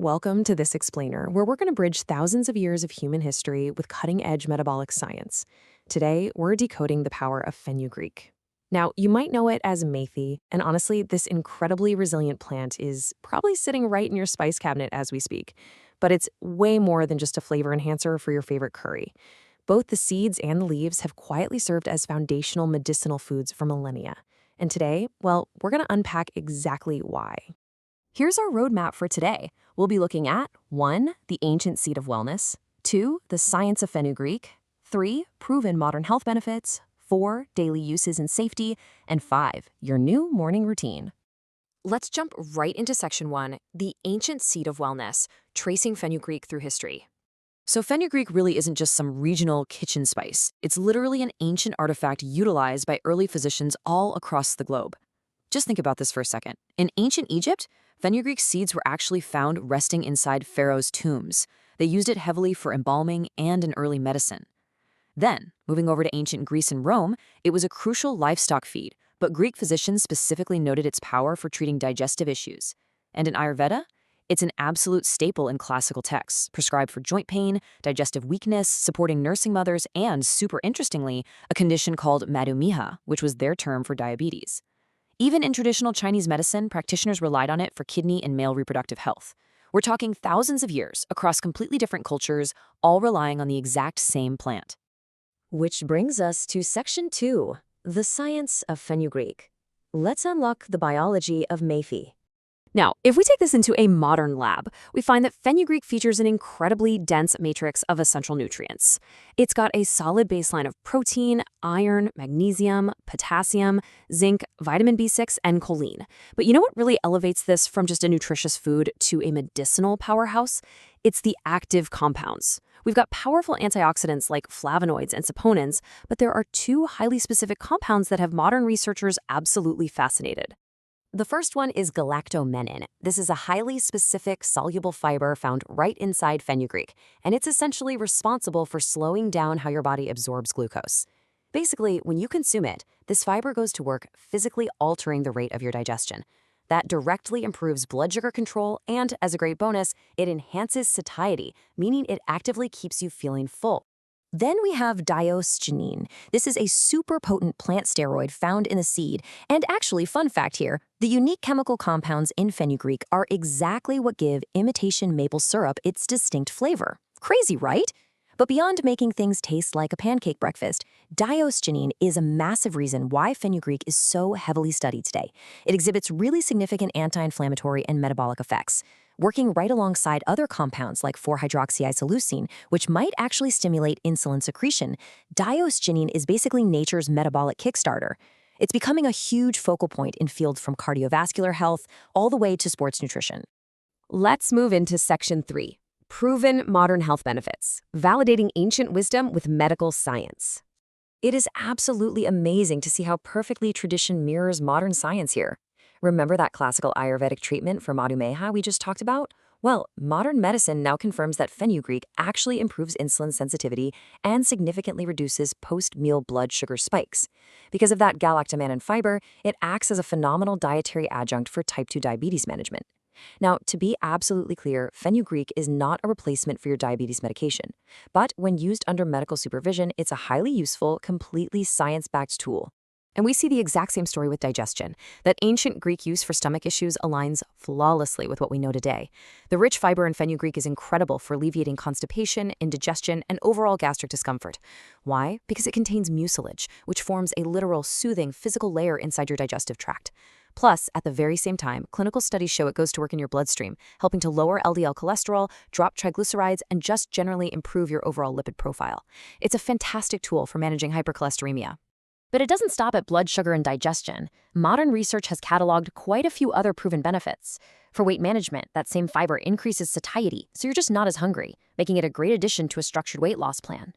Welcome to This Explainer, where we're going to bridge thousands of years of human history with cutting-edge metabolic science. Today, we're decoding the power of fenugreek. Now, you might know it as Methi, and honestly, this incredibly resilient plant is probably sitting right in your spice cabinet as we speak. But it's way more than just a flavor enhancer for your favorite curry. Both the seeds and the leaves have quietly served as foundational medicinal foods for millennia. And today, well, we're going to unpack exactly why. Here's our roadmap for today. We'll be looking at 1. The ancient seed of wellness, 2. The science of fenugreek, 3. Proven modern health benefits, 4. Daily uses and safety, and 5. Your new morning routine. Let's jump right into section 1, the ancient seed of wellness, tracing fenugreek through history. So fenugreek really isn't just some regional kitchen spice. It's literally an ancient artifact utilized by early physicians all across the globe. Just think about this for a second. In ancient Egypt, fenugreek seeds were actually found resting inside pharaohs' tombs. They used it heavily for embalming and in early medicine. Then, moving over to ancient Greece and Rome, it was a crucial livestock feed, but Greek physicians specifically noted its power for treating digestive issues. And in Ayurveda, it's an absolute staple in classical texts, prescribed for joint pain, digestive weakness, supporting nursing mothers, and, super interestingly, a condition called madhumeha, which was their term for diabetes. Even in traditional Chinese medicine, practitioners relied on it for kidney and male reproductive health. We're talking thousands of years across completely different cultures, all relying on the exact same plant. Which brings us to section 2, the science of fenugreek. Let's unlock the biology of Methi. Now, if we take this into a modern lab, we find that fenugreek features an incredibly dense matrix of essential nutrients. It's got a solid baseline of protein, iron, magnesium, potassium, zinc, vitamin B6, and choline. But you know what really elevates this from just a nutritious food to a medicinal powerhouse? It's the active compounds. We've got powerful antioxidants like flavonoids and saponins, but there are 2 highly specific compounds that have modern researchers absolutely fascinated. The first one is galactomannan. This is a highly specific soluble fiber found right inside fenugreek, and it's essentially responsible for slowing down how your body absorbs glucose. Basically, when you consume it, this fiber goes to work physically altering the rate of your digestion. That directly improves blood sugar control, and as a great bonus, it enhances satiety, meaning it actively keeps you feeling full. Then we have digestion. This is a super potent plant steroid found in the seed. And actually, fun fact here, the unique chemical compounds in fenugreek are exactly what give imitation maple syrup its distinct flavor. Crazy, right? But beyond making things taste like a pancake breakfast, digestion is a massive reason why fenugreek is so heavily studied today. It exhibits really significant anti-inflammatory and metabolic effects, working right alongside other compounds like 4-hydroxyisoleucine, which might actually stimulate insulin secretion. Digestion is basically nature's metabolic kickstarter. It's becoming a huge focal point in fields from cardiovascular health all the way to sports nutrition. Let's move into section 3, proven modern health benefits, validating ancient wisdom with medical science. It is absolutely amazing to see how perfectly tradition mirrors modern science here. Remember that classical Ayurvedic treatment for madhumeha we just talked about? Well, modern medicine now confirms that fenugreek actually improves insulin sensitivity and significantly reduces post-meal blood sugar spikes. Because of that galactomannan fiber, it acts as a phenomenal dietary adjunct for type 2 diabetes management. Now, to be absolutely clear, fenugreek is not a replacement for your diabetes medication. But when used under medical supervision, it's a highly useful, completely science-backed tool. And we see the exact same story with digestion. That ancient Greek use for stomach issues aligns flawlessly with what we know today. The rich fiber in fenugreek is incredible for alleviating constipation, indigestion, and overall gastric discomfort. Why? Because it contains mucilage, which forms a literal soothing physical layer inside your digestive tract. Plus, at the very same time, clinical studies show it goes to work in your bloodstream, helping to lower LDL cholesterol, drop triglycerides, and just generally improve your overall lipid profile. It's a fantastic tool for managing hypercholesteremia. But it doesn't stop at blood sugar and digestion. Modern research has cataloged quite a few other proven benefits. For weight management, that same fiber increases satiety, so you're just not as hungry, making it a great addition to a structured weight loss plan.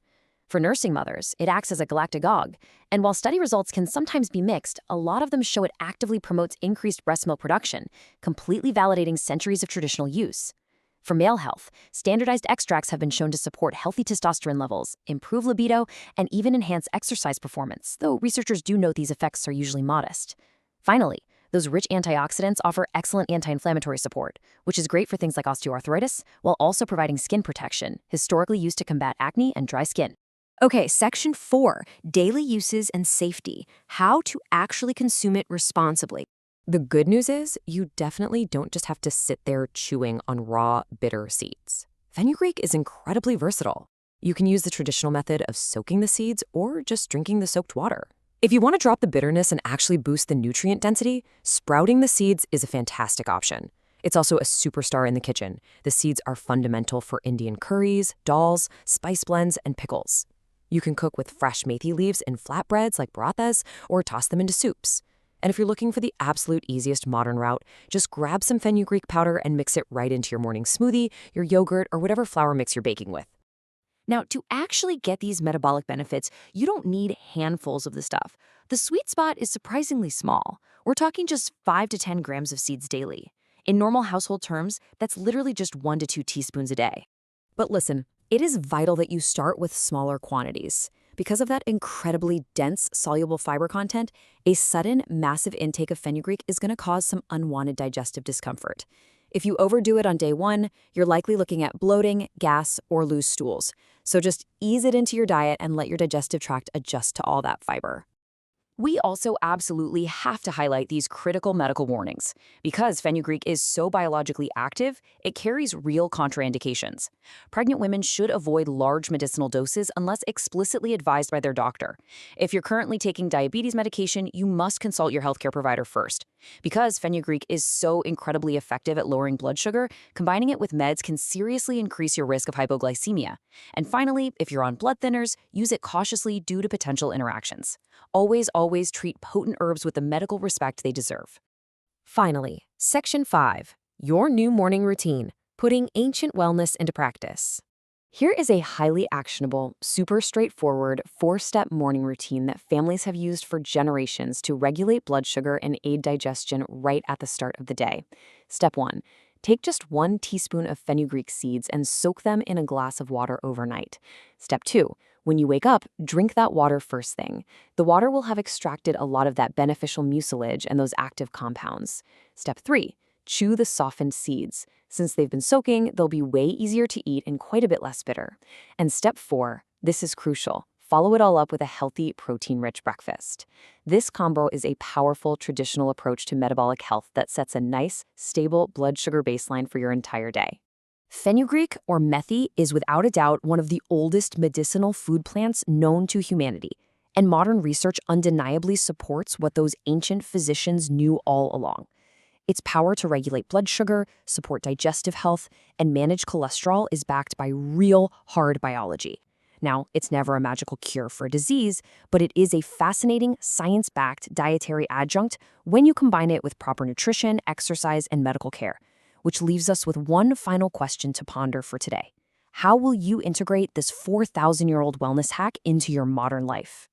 For nursing mothers, it acts as a galactagogue, and while study results can sometimes be mixed, a lot of them show it actively promotes increased breast milk production, completely validating centuries of traditional use. For male health, standardized extracts have been shown to support healthy testosterone levels, improve libido, and even enhance exercise performance, though researchers do note these effects are usually modest. Finally, Those rich antioxidants offer excellent anti-inflammatory support, which is great for things like osteoarthritis, while also providing skin protection, historically used to combat acne and dry skin. Okay, section 4, daily uses and safety. How to actually consume it responsibly. The good news is you definitely don't just have to sit there chewing on raw, bitter seeds. Fenugreek is incredibly versatile. You can use the traditional method of soaking the seeds or just drinking the soaked water. If you want to drop the bitterness and actually boost the nutrient density, sprouting the seeds is a fantastic option. It's also a superstar in the kitchen. The seeds are fundamental for Indian curries, dals, spice blends, and pickles. You can cook with fresh methi leaves in flatbreads like parathas or toss them into soups. And if you're looking for the absolute easiest modern route, just grab some fenugreek powder and mix it right into your morning smoothie, your yogurt, or whatever flour mix you're baking with. Now, to actually get these metabolic benefits, you don't need handfuls of the stuff. The sweet spot is surprisingly small. We're talking just 5 to 10 grams of seeds daily. In normal household terms, that's literally just 1 to 2 teaspoons a day. But listen, it is vital that you start with smaller quantities. Because of that incredibly dense, soluble fiber content, a sudden, massive intake of fenugreek is going to cause some unwanted digestive discomfort. If you overdo it on day 1, you're likely looking at bloating, gas, or loose stools. So just ease it into your diet and let your digestive tract adjust to all that fiber. We also absolutely have to highlight these critical medical warnings. Because fenugreek is so biologically active, it carries real contraindications. Pregnant women should avoid large medicinal doses unless explicitly advised by their doctor. If you're currently taking diabetes medication, you must consult your healthcare provider first. Because fenugreek is so incredibly effective at lowering blood sugar, combining it with meds can seriously increase your risk of hypoglycemia. And finally, if you're on blood thinners, use it cautiously due to potential interactions. Always treat potent herbs with the medical respect they deserve. Finally, Section 5, your new morning routine, putting ancient wellness into practice. Here is a highly actionable, super straightforward 4-step morning routine that families have used for generations to regulate blood sugar and aid digestion right at the start of the day. Step 1. Take just 1 teaspoon of fenugreek seeds and soak them in a glass of water overnight. Step 2. When you wake up, drink that water first thing. The water will have extracted a lot of that beneficial mucilage and those active compounds. Step 3. Chew the softened seeds. Since they've been soaking, they'll be way easier to eat and quite a bit less bitter. And step 4. This is crucial. Follow it all up with a healthy, protein-rich breakfast. This combo is a powerful, traditional approach to metabolic health that sets a nice, stable blood sugar baseline for your entire day. Fenugreek, or Methi, is without a doubt one of the oldest medicinal food plants known to humanity, and modern research undeniably supports what those ancient physicians knew all along. Its power to regulate blood sugar, support digestive health, and manage cholesterol is backed by real, hard biology. Now, it's never a magical cure for a disease, but it is a fascinating, science-backed dietary adjunct when you combine it with proper nutrition, exercise, and medical care. Which leaves us with one final question to ponder for today. How will you integrate this 4,000-year-old wellness hack into your modern life?